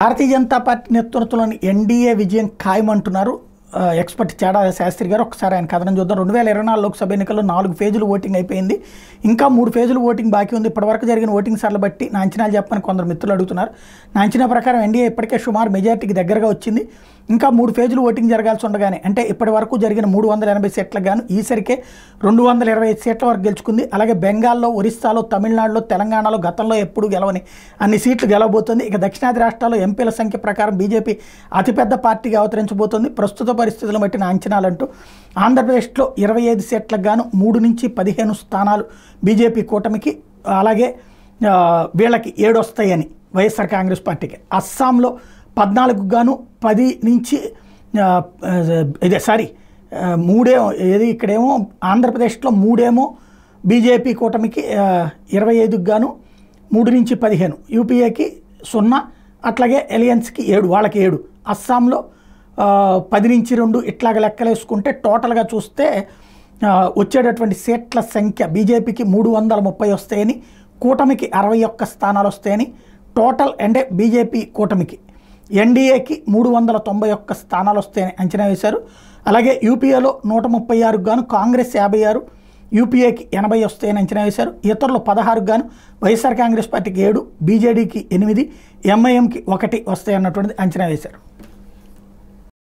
Bharatiya Janata party నేతృత్వంలోని NDA విజయం ఖాయమంటున్నారు expert Chada Sastry గారు. ఒకసారి ఆయన కథనం చూద్దాం. 2024 లోక్సభ ఎన్నికల్లో 4 ఫేజులు ఓటింగ్ అయిపోయింది. ఇంకా 3 ఫేజులు ఓటింగ్ బాకీ ఉంది. ఇప్పటివరకు జరిగిన ఓటింగ్ సార్లు బట్టి నా అంచనాలు చెప్పని కొందరు మిత్రులు అడుగుతున్నారు. నా అంచనా ప్రకారం ఎన్డీఏ ఇప్పటికే సుమారు మెజార్టీకి దగ్గరగా వచ్చింది. ఇంకా 3 ఫేజులు ఓటింగ్ జరగాల్సి ఉండగానే, అంటే ఇప్పటి వరకు జరిగిన 380 సీట్లకు గాను ఈసరికే 225 సీట్ల వరకు గెలుచుకుంది. అలాగే బెంగాల్లో, ఒరిస్సాలో, తమిళనాడులో, తెలంగాణలో గతంలో ఎప్పుడు గెలవని అన్ని సీట్లు గెలవబోతోంది. ఇక దక్షిణాది రాష్ట్రాల్లో ఎంపీల సంఖ్య ప్రకారం బీజేపీ అతిపెద్ద పార్టీగా అవతరించబోతోంది. ప్రస్తుత పరిస్థితులను బట్టి నా అంచనాలంటూ ఆంధ్రప్రదేశ్లో 25 సీట్లకు గాను 3 నుంచి 15 స్థానాలు బీజేపీ కూటమికి, అలాగే వీళ్ళకి 7 వస్తాయని వైఎస్ఆర్ కాంగ్రెస్ పార్టీకి. అస్సాంలో 14 గాను 10 నుంచి ఇక్కడేమో ఆంధ్రప్రదేశ్లో 3 బీజేపీ కూటమికి, 25 గాను 3 నుంచి 15, యూపీఏకి 0, అట్లాగే ఎలియన్స్కి 7, వాళ్ళకి 7, అస్సాంలో 10 నుంచి 2 ఇట్లాగ లెక్కలేసుకుంటే టోటల్గా చూస్తే వచ్చేటటువంటి సీట్ల సంఖ్య బీజేపీకి 330 వస్తాయని, కూటమికి 61 స్థానాలు వస్తాయని, టోటల్ అంటే బీజేపీ కూటమికి ఎన్డీఏకి 391 స్థానాలు వస్తాయని అంచనా వేశారు. అలాగే యూపీఏలో 136 గాను కాంగ్రెస్ 56, యూపీఏకి 80 వస్తాయని అంచనా వేశారు. ఇతరులు 16 గాను వైఎస్ఆర్ కాంగ్రెస్ పార్టీకి 7, బీజేడీకి 8, ఎంఐఎంకి 1 వస్తాయన్నటువంటిది అంచనా వేశారు.